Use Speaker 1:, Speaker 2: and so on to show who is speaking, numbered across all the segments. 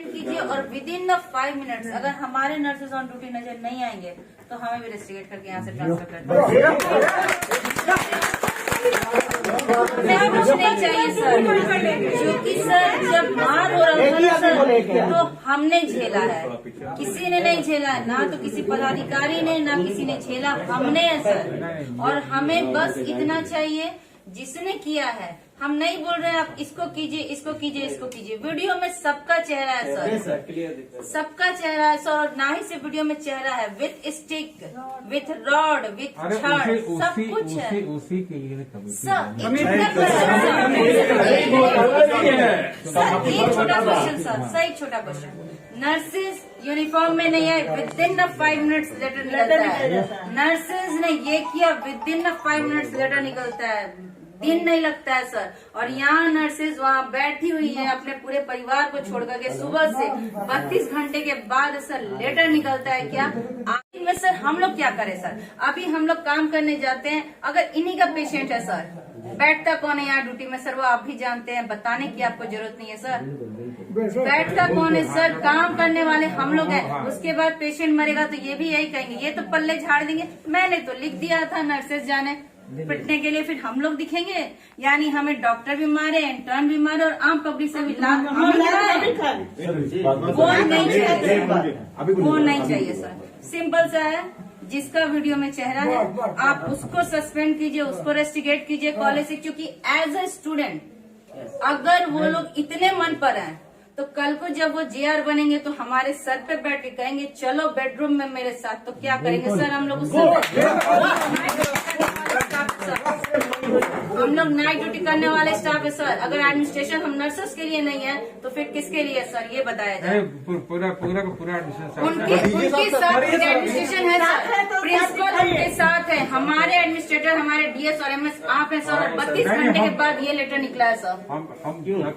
Speaker 1: कीजिए और with in 5 minutes अगर हमारे नर्सेज ऑन ड्यूटी नजर नहीं आएंगे तो हमें भी रेस्टिगेट करके यहाँ से ट्रांसफर कर दें। हमें कुछ नहीं चाहिए सर, क्योंकि सर जब मार हो रहा था सर तो हमने झेला है, किसी ने नहीं झेला है, ना तो किसी पदाधिकारी ने ना किसी ने झेला, हमने है सर। और हमें बस इतना चाहिए जिसने किया है, हम नहीं बोल रहे हैं आप इसको कीजिए इसको कीजिए इसको कीजिए, वीडियो में सबका चेहरा है सर, सबका चेहरा है सर। और ना ही सिर्फ वीडियो में चेहरा है, with stick, with rod, with छड़, सब कुछ है
Speaker 2: उसी के लिए
Speaker 1: सर। एक छोटा क्वेश्चन सर, एक छोटा क्वेश्चन, नर्सेज यूनिफॉर्म में नहीं आए, विद इन 5 मिनट्स लेटर निकलता है। नर्सेज ने ये किया, विद इन 5 मिनट्स लेटर निकलता है, दिन नहीं लगता है सर। और यहाँ नर्सेज वहाँ बैठी हुई हैं अपने पूरे परिवार को छोड़ करके, सुबह से 32 घंटे के बाद सर लेटर निकलता है। क्या आखिर में सर हम लोग क्या करें सर? अभी हम लोग काम करने जाते हैं, अगर इन्हीं का पेशेंट है सर, बैठता कौन है यहाँ ड्यूटी में सर? वो आप भी जानते हैं, बताने की आपको जरूरत नहीं है सर। बैठता कौन है सर? काम करने वाले हम लोग हैं। उसके बाद पेशेंट मरेगा तो ये भी यही कहेंगे, ये तो पल्ले झाड़ देंगे, मैंने तो लिख दिया था नर्सेज जाने पिटने के लिए, फिर हम लोग दिखेंगे? यानी हमें डॉक्टर भी मारे, इंटर्न भी मारे और आम पब्लिक से भी लाभ वो नहीं चाहिए, वो नहीं चाहिए सर। सिंपल सा है, जिसका वीडियो में चेहरा है आप उसको सस्पेंड कीजिए, उसको रेस्टिगेट कीजिए कॉलेज से, क्योंकि एज ए स्टूडेंट अगर वो लोग इतने मन पर हैं तो कल को जब वो जीआर बनेंगे तो हमारे सर पे बैठ के कहेंगे चलो बेडरूम में मेरे साथ, तो क्या करेंगे सर हम लोग उससे? हम लोग नाइट ड्यूटी करने वाले स्टाफ है सर, अगर एडमिनिस्ट्रेशन हम नर्सेस के लिए नहीं है तो फिर किसके लिए सर? ये बताया जाए।
Speaker 2: पूरा
Speaker 1: उनके साथ एडमिनिस्ट्रेशन है सर, प्रिंसिपल उनके साथ है, हमारे एडमिनिस्ट्रेटर हमारे डीएस और एमएस आप है सर। और 32 घंटे के बाद ये लेटर निकला है सर।
Speaker 2: हम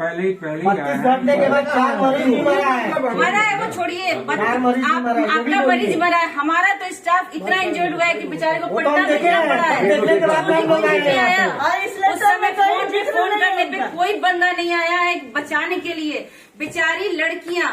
Speaker 2: पहले
Speaker 3: 32 घंटे के बाद 4 मरीज
Speaker 1: मरा है, वो छोड़िए, अपना मरीज मरा है, हमारा तो स्टाफ इतना इंजर्ड हुआ है कि बेचारे को पट्टा भेजना पड़ा है। उस समय फोन करने पे कोई बंदा नहीं आया है बचाने के लिए। बेचारी लड़कियां,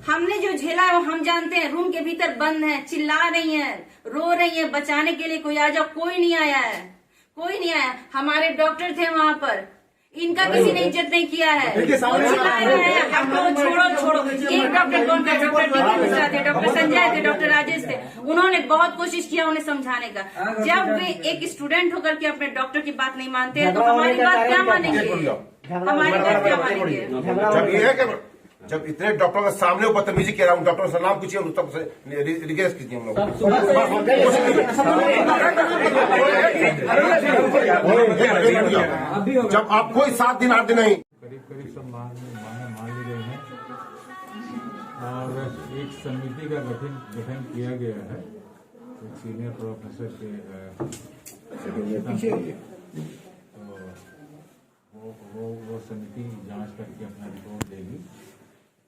Speaker 1: हमने जो झेला है वो हम जानते हैं, रूम के भीतर बंद है, चिल्ला रही हैं, रो रही हैं, बचाने के लिए कोई आ जाओ, कोई नहीं आया है, कोई नहीं आया। हमारे डॉक्टर थे वहाँ पर, इनका किसी ने इज्जत नहीं किया है, चिल्ला रहे हैं हमको छोड़ो छोड़ो। एक डॉक्टर कौन था? डॉक्टर टीके मिश्रा थे, डॉक्टर संजय थे, डॉक्टर राजेश थे, उन्होंने बहुत कोशिश किया उन्हें समझाने का। जब वे एक स्टूडेंट होकर के अपने डॉक्टर की बात नहीं मानते हैं तो हमारी बात क्या मानेंगे? हमारी बात क्या मानेंगे?
Speaker 4: जब इतने डॉक्टरों के सामने वो बदतमीजी किया, उन डॉक्टरों से नाम पूछिए, उन सबसे रिक्वेस्ट कीजिए हम लोग। जब आप कोई 7 दिन 8 दिन नहीं,
Speaker 2: करीब सब मान ली गई है और एक समिति का गठन किया गया है, एक सीनियर प्रोफेसर के तो वो समिति जांच करके अपना रिपोर्ट देगी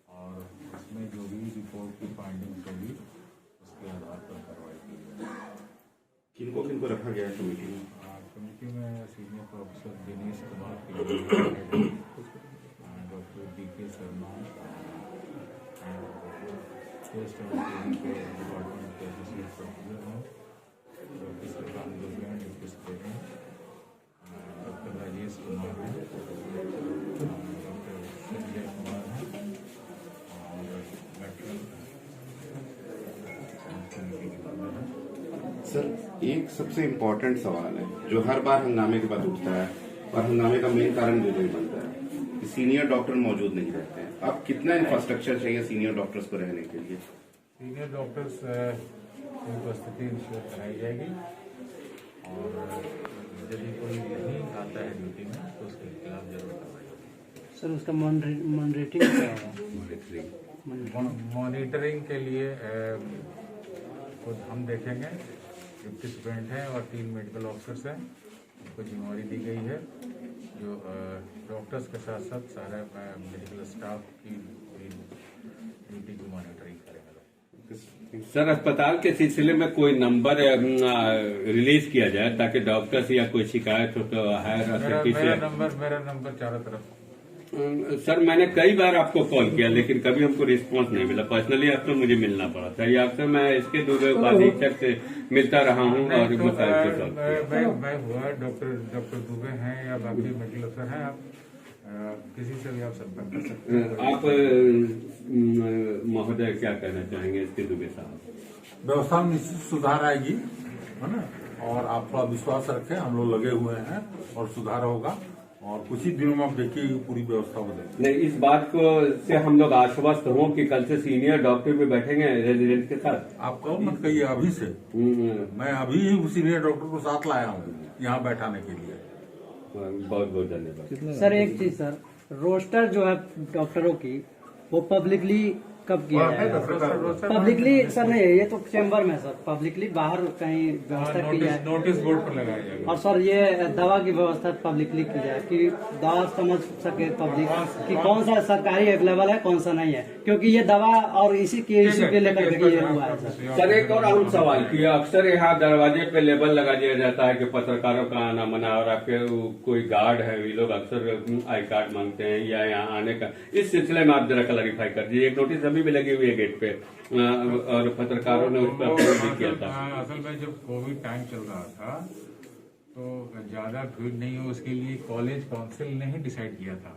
Speaker 2: और उसमें जो भी रिपोर्ट की फाइंडिंग्स होगी उसके आधार पर कार्रवाई की जाएगी।
Speaker 5: किनको रखा गया है कमेटी में?
Speaker 2: कमेटी में senior professor Dinesh Kumar doctor DK Sharma, test और के डिपार्टमेंट के एसोसिएट प्रोफेसर हैं, doctor Shrikant Durga deputy superintendent, doctor Rajesh Kumar हैं, डॉक्टर संजय कुमार हैं और
Speaker 5: सर, एक सबसे इम्पोर्टेंट सवाल है जो हर बार हंगामे के बाद उठता है और हंगामे का मेन कारण जो बनता है कि सीनियर डॉक्टर मौजूद नहीं रहते हैं। अब कितना इंफ्रास्ट्रक्चर चाहिए सीनियर डॉक्टर्स को रहने के लिए?
Speaker 2: सीनियर डॉक्टर्स की उपस्थिति इंश्योर कराई जाएगी और यदि कोई नहीं आता है ड्यूटी में तो उसके खिलाफ जरूर कार्रवाई होगी।
Speaker 3: सर उसका मॉनिटरिंग क्या होगा?
Speaker 2: मॉनिटरिंग के लिए खुद हम देखेंगे, डिप्टी सुपरिटेंडेंट हैं और 3 मेडिकल ऑफिसर्स हैं, उनको जिम्मेवारी दी गई है जो डॉक्टर्स के साथ साथ सारा मेडिकल स्टाफ की ड्यूटी की मॉनिटरिंग करेंगे।
Speaker 6: सर, अस्पताल के सिलसिले में कोई नंबर रिलीज किया जाए ताकि डॉक्टर्स या कोई शिकायत हो तो हायर
Speaker 2: मेरा नंबर चारों तरफ
Speaker 6: सर मैंने कई बार आपको कॉल किया लेकिन कभी हमको रिस्पांस नहीं मिला। पर्सनली आपसे मुझे मिलना पड़ा था। ये आपसे मैं इसके दूसरे अधीक्षक से मिलता रहा हूँ और
Speaker 2: तो,
Speaker 6: मसाइल को सॉल्व किया।
Speaker 2: मैं हुआ डॉक्टर दुबे हैं या बाकी मेडिकल अफसर हैं, आप किसी से भी आप संपर्क कर सकते हैं।
Speaker 6: आप महोदय क्या कहना चाहेंगे इसके दुबे साहब?
Speaker 7: व्यवस्था में निश्चित सुधार आएगी, है ना, और आप थोड़ा विश्वास रखें, हम लोग लगे हुए हैं और सुधार होगा और कुछ ही दिनों में आप देखिए पूरी व्यवस्था बदलेगी।
Speaker 6: नहीं, इस बात को से हम लोग आश्वस्त हों कि कल से सीनियर डॉक्टर भी बैठेंगे रेजिडेंट के साथ।
Speaker 7: आप कहो मत कहिए अभी से, मैं अभी ही सीनियर डॉक्टर को साथ लाया हूँ यहाँ बैठाने के लिए।
Speaker 6: बहुत बहुत धन्यवाद
Speaker 3: सर। एक चीज सर, रोस्टर जो है डॉक्टरों की वो पब्लिकली कब किया जाएगा? पब्लिकली सर नहीं, ये तो चेम्बर में सर, पब्लिकली बाहर कहीं व्यवस्था की जाए,
Speaker 2: नोटिस बोर्ड पर लगाया जाएगा।
Speaker 3: और सर ये दवा की व्यवस्था पब्लिकली की जाए कि दवा समझ सके पब्लिक कि कौन सा सरकारी अवेलेबल है कौन सा नहीं है, क्योंकि ये दवा और इसी के लेकर के ये हुआ है सर।
Speaker 6: सर एक और अहम सवाल कि अक्सर यहाँ दरवाजे पे लेबल लगा दिया जाता है कि पत्रकारों का आना मना, और आपके कोई गार्ड है ये लोग अक्सर आई कार्ड मांगते हैं या यहाँ आने का। इस सिलसिले में आप जरा क्लैरिफाई कर दीजिए। एक नोटिस अभी भी लगी हुई है गेट पे और पत्रकारों ने उस पर अप्रोच भी किया था।
Speaker 2: असल में जब कोविड टाइम चल रहा था तो ज्यादा भीड़ नहीं हो उसके लिए कॉलेज काउंसिल ने ही डिसाइड किया था।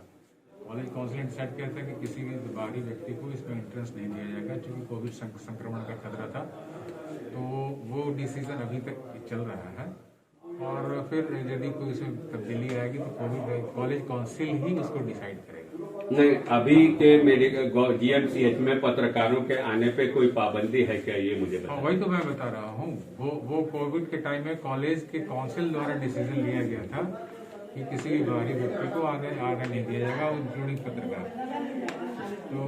Speaker 2: कॉलेज काउंसिल ने डिसाइड किया था कि किसी भी बाहरी व्यक्ति को इसमें एंट्रेंस नहीं दिया जाएगा क्योंकि कोविड संक्रमण का खतरा था। तो वो डिसीजन अभी तक चल रहा है और फिर यदि कोई इसमें तब्दीली आएगी तो कॉलेज काउंसिल ही उसको डिसाइड करेगा।
Speaker 6: नहीं, अभी के मेरे GMCH में पत्रकारों के आने पे कोई पाबंदी है क्या, ये मुझे बताइए।
Speaker 2: वही तो मैं बता रहा हूँ, वो कोविड के टाइम में कॉलेज के काउंसिल द्वारा डिसीजन लिया गया था कि किसी भी बाहरी व्यक्ति को आने नहीं दिया जाएगा, इंक्लूडिंग पत्रकार। तो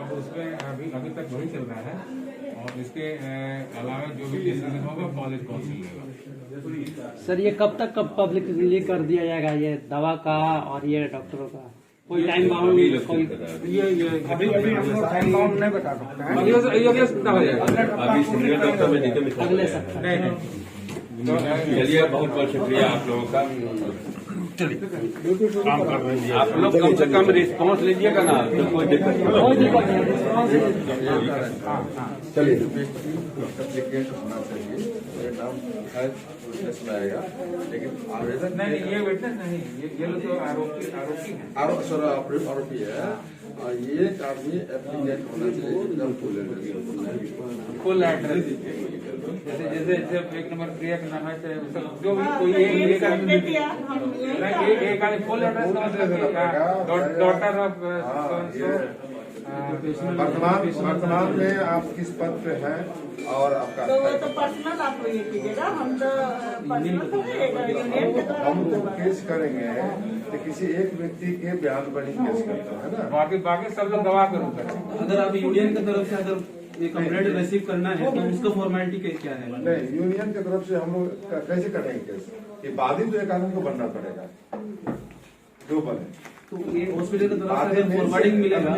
Speaker 2: अब उसमें अभी तक वही चल रहा है और इसके अलावा जो भी डिसीजन होगा कॉलेज काउंसिल लेगा।
Speaker 3: सर ये कब तक पब्लिकली कर दिया जाएगा ये दवा का और ये डॉक्टरों का? कोई टाइम बाउंड कोई
Speaker 2: अभी हम लोग टाइम बाउंड नहीं बता सकते हैं।
Speaker 6: अभी सीनियर डॉक्टर में नीचे
Speaker 3: अगले सप्ताह।
Speaker 2: नहीं।
Speaker 6: चलिए बहुत बहुत शुक्रिया आप लोगों का। आप लोग कम से कम रिस्पांस लीजिएगा ना, तो कोई दिक्कत
Speaker 7: चलिए
Speaker 8: एप्लीकेंट होना चाहिए, मेरा नाम है उसमें आएगा, लेकिन आवेदन
Speaker 2: नहीं ये विटनेस नहीं, ये लोग तो आरोपी हैं।
Speaker 8: आरोपी है। ये आदमी एप्लीकेंट होना चाहिए,
Speaker 2: फुल एड्रेस जैसे एक नंबर प्रिया का नाम है जो भी कोई एक आदमी फुल एड्रेस डॉटर ऑफ
Speaker 8: वर्तमान में आप किस पद पे हैं और आपका
Speaker 9: तो वो तो पर्सनल आप ये कीजिएगा, हम तो पर्सनल तो
Speaker 8: हम तो केस करेंगे तो किसी एक व्यक्ति के बयान पर ही केस करते हैं ना,
Speaker 2: बाकी सब लोग गवाह करूँगा।
Speaker 10: अगर आप यूनियन की तरफ से अगर ये कंप्लेंट रिसीव करना है तो उसका फॉर्मेलिटी क्या है?
Speaker 8: नहीं, यूनियन की तरफ से हम लोग कैसे करेंगे केस? ये बाद ही तो एक आदमी को बनना पड़ेगा जो बने,
Speaker 10: तो ये हॉस्पिटल की तरफ से फॉरवर्डिंग मिलेगा,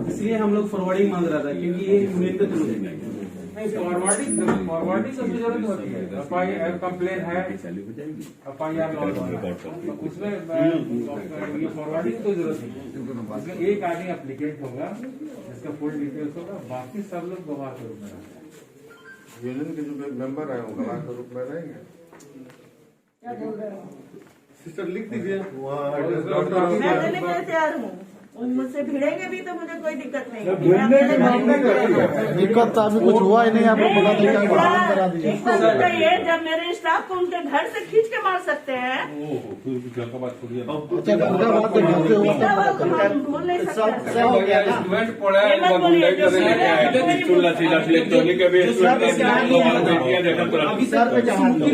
Speaker 10: इसलिए हम लोग फॉरवर्डिंग मांग रहा था क्योंकि ये यूनियन के थ्रू
Speaker 2: नहीं फॉरवर्डिंग की जरूरत होती है। FIR कंप्लेन है, FIR उसमें ये फॉरवर्डिंग की जरूरत नहीं है। एक आदमी एप्लीकेंट होगा जिसका फुल डिटेल्स होगा, बाकी सब लोग गवाह के रूप में रहेंगे।
Speaker 8: यूनियन के जो मेंबर है वो गवाह के रूप में रहेंगे।
Speaker 9: क्या बोल रहे हो?
Speaker 8: सिस्टर लिख दीजिए
Speaker 9: मैं देने के लिए तैयार हूँ, मुझसे भिड़ेंगे भी तो मुझे कोई दिक्कत नहीं है।
Speaker 3: दिक्कत तो अभी कुछ हुआ ही नहीं, आपको पता चला
Speaker 9: बताइए, जब मेरे स्टाफ को उनके घर से खींच के मार सकते हैं हम भूल नहीं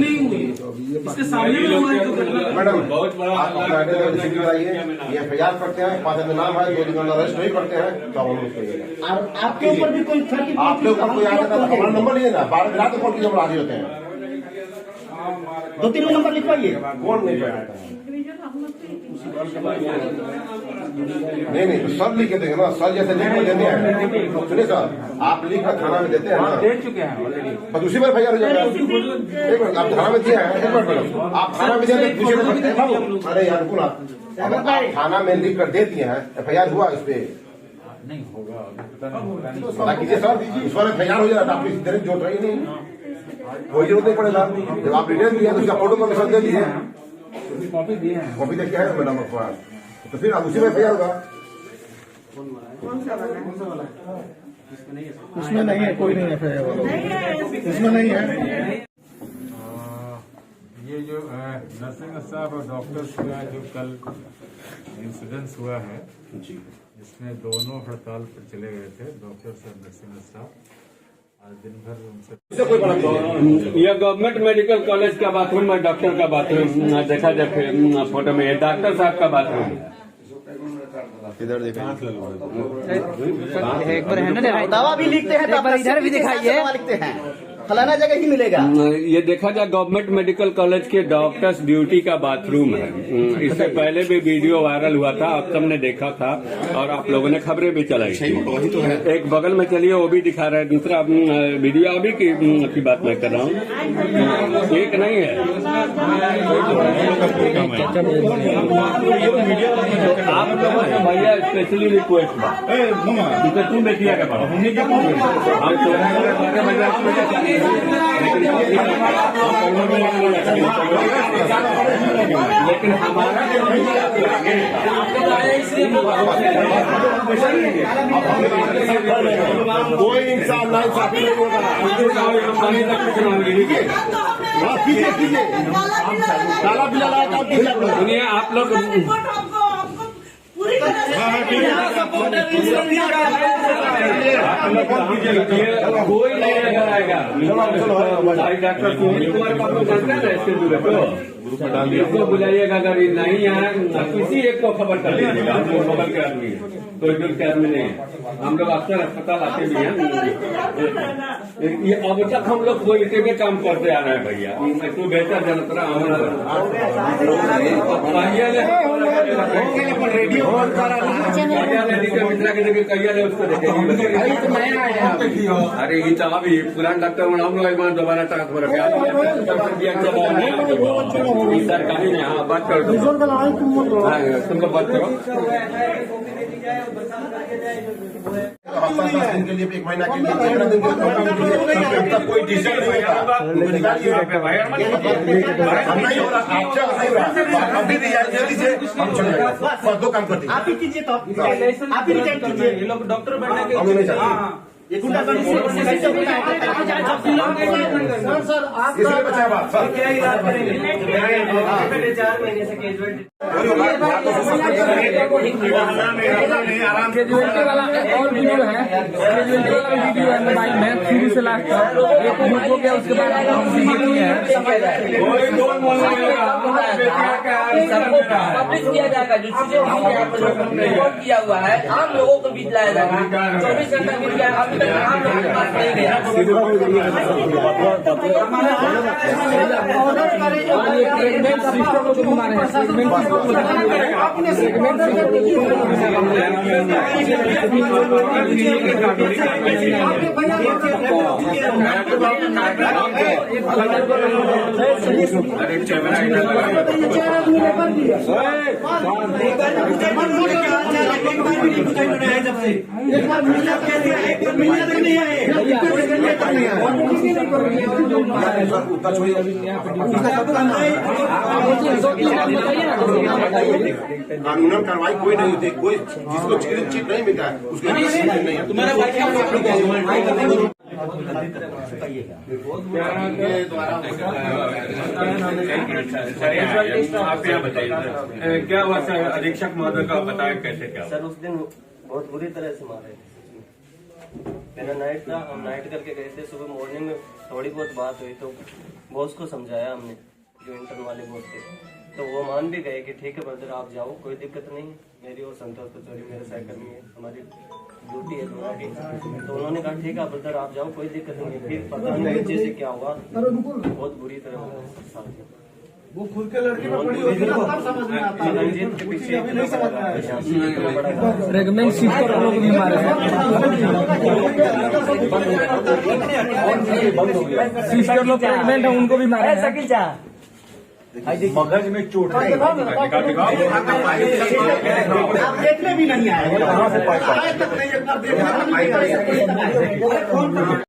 Speaker 10: नहीं हुई, इसके सामने
Speaker 4: मैडम बहुत बड़ा ये FIR करते हैं, 5 दिन नाम है, 2 दिन अरेस्ट नहीं करते हैं तो हम
Speaker 3: आपके ऊपर भी कोई
Speaker 4: आपके ऊपर कोई आता है हमारा नंबर नहीं है ना, 12 रात को फोन कीजिए, हम राजी होते हैं।
Speaker 3: 2-3 नंबर लिखवाइए।
Speaker 4: कौन नहीं बैठता है?
Speaker 9: इंडिविजुअल हम लोग
Speaker 4: नहीं तो सर लिख के देंगे ना, सर जैसे लिख कर देते हैं। सुनिए सर, आप लिख कर थाना में देते हैं ना,
Speaker 2: दे चुके हैं ऑलरेडी।
Speaker 4: बस उसी पर भैया हो जाएगा। एक मिनट, आप थाना में दिए हैं, एक मिनट मैडम, आप थाना में दिए अरे यार बोला, अगर आप थाना में लिख कर दे दिए हैं, FIR हुआ इस पे
Speaker 2: नहीं होगा, पता नहीं।
Speaker 4: पता कीजिए सर, इस पर FIR हो जाएगा, आप इस तरह जोड़ रही नहीं, कोई जरूरत नहीं पड़ेगा। जब आप रिटर्न दिए तो उसका फोटो कॉपी सर दे दीजिए,
Speaker 2: कॉपी दिए हैं,
Speaker 4: कॉपी देखे है मैडम आपके पास, तो फिर आप उसी में FIR होगा।
Speaker 9: कौन सा वाला है?
Speaker 8: उसमें नहीं है, कोई नहीं है, उसमें नहीं है।
Speaker 2: ये जो नर्सिंग स्टाफ और डॉक्टर्स का जो कल इंसिडेंस हुआ है
Speaker 5: जी,
Speaker 2: इसमें दोनों हड़ताल पर चले गए थे, डॉक्टर्स और नर्सिंग स्टाफ। आज दिन भर उनसे
Speaker 6: यह गवर्नमेंट मेडिकल कॉलेज का बाथरूम है, डॉक्टर का बाथरूम देखा जाए फोटो में, डॉक्टर साहब का बाथरूम है।
Speaker 5: इधर देखा
Speaker 3: एक बार है ना,
Speaker 11: दवा भी लिखते हैं,
Speaker 3: एक बार इधर भी दिखाइए,
Speaker 11: लिखते हैं, फलाना जगह ही मिलेगा।
Speaker 6: ये देखा जाए गवर्नमेंट मेडिकल कॉलेज के डॉक्टर्स ड्यूटी का बाथरूम है। इससे पहले भी वीडियो वायरल हुआ था, आप सबने देखा था और आप लोगों ने खबरें भी चलाई थी।
Speaker 5: वही तो है।
Speaker 6: एक बगल में चलिए वो भी दिखा रहा है, दूसरा वीडियो अभी की बात मैं कर रहा हूँ, एक नहीं है। आप लोगों से भैया स्पेशली रिक्वेस्ट तुम देखिए लेकिन हमारा
Speaker 4: कोई इंसान नहीं
Speaker 6: सुनिए आप लोग
Speaker 9: पूरी तरह से
Speaker 6: कोई नहीं नजर आएगा। डॉक्टर सुनील कुमार का आपको जानते हैं इसके दूर इसको बुलाइएगा, अगर नहीं आए किसी एक को खबर कर दीजिएगा। हम लोग बगल के आदमी है, कोई दूर के आदमी नहीं है। हम लोग अक्सर अस्पताल आते भी हैं। ये अब तक हम लोग कोई इतने काम करते आ रहे हैं भैया, तू बेहतर जनता रेडियो मित्रा के जगह कहिया ले उसको देखेंगे। अरे ये तो अभी पुराना डॉक्टर हम लोग दोबारा ट्रांसफर सरकारी में। हाँ बात करो, तुम लोग बात करो।
Speaker 4: हफ्ता 10 दिन के लिए, 1 महीना के लिए, 15 दिन के लिए, तब कोई डिसीजन नहीं होता। नहीं हो रहा, अच्छा नहीं हो रहा, अभी भी जल्दी से हम चले जाएंगे। बस 2 काम करते हैं,
Speaker 11: आप ही कीजिए, तो आप ही रिटायर कीजिए। ये लोग डॉक्टर बनने के
Speaker 4: हम नहीं चाहते।
Speaker 11: ये गुंडागर्दी से कैसे होता है? सर आप
Speaker 4: इसलिए बचा बात सर,
Speaker 11: क्या इलाज करेंगे? 4 महीने से केस वेट
Speaker 10: आराम से और वीडियो है, वीडियो है मोबाइल में शुरू से लास्ट तक एक ग्रुप हो गया, उसके बाद
Speaker 11: पब्लिश किया जाएगा। जो चीजें रिपोर्ट किया हुआ है आम लोगों को भी दिलाया जाएगा। 24 घंटा मिल गया, अभी तक आम लोगों के पास नहीं गया।
Speaker 4: कानूनन कार्रवाई कोई नहीं होती, कोई जिसको चिट नहीं मिलता है उसको नहीं है। तुम्हारा
Speaker 6: आप क्या बताइए, क्या हुआ सर? अधीक्षक महोदय का बताया कैसे क्या?
Speaker 11: सर उस दिन बहुत बुरी तरह से मारे थे। मेरा नाइट था, हम नाइट करके गए थे। सुबह मॉर्निंग में थोड़ी बहुत बात हुई तो बॉस को समझाया हमने, जो इंटर्न वाले बॉस थे, तो वो मान भी गए कि ठीक है ब्रदर आप जाओ, कोई दिक्कत नहीं। मेरी और संतोष पचौरी मेरे सहकर्मी है, हमारी ड्यूटी है दोनों की। तो उन्होंने कहा ठीक है ब्रदर आप जाओ, कोई दिक्कत नहीं है। फिर पता नहीं नीचे से क्या हुआ, बहुत बुरी तरह वो खुद के लड़की में पड़ी होती है तब समझ में आता है, रंजीत के पीछे अभी नहीं समझ में आया।
Speaker 10: रेगमेंट सिस्टर लोग भी मारे हैं, सिस्टर लोग प्रेगनेंट है उनको भी मारे हैं।
Speaker 11: मगज में चोट है,
Speaker 4: देखने भी नहीं आए।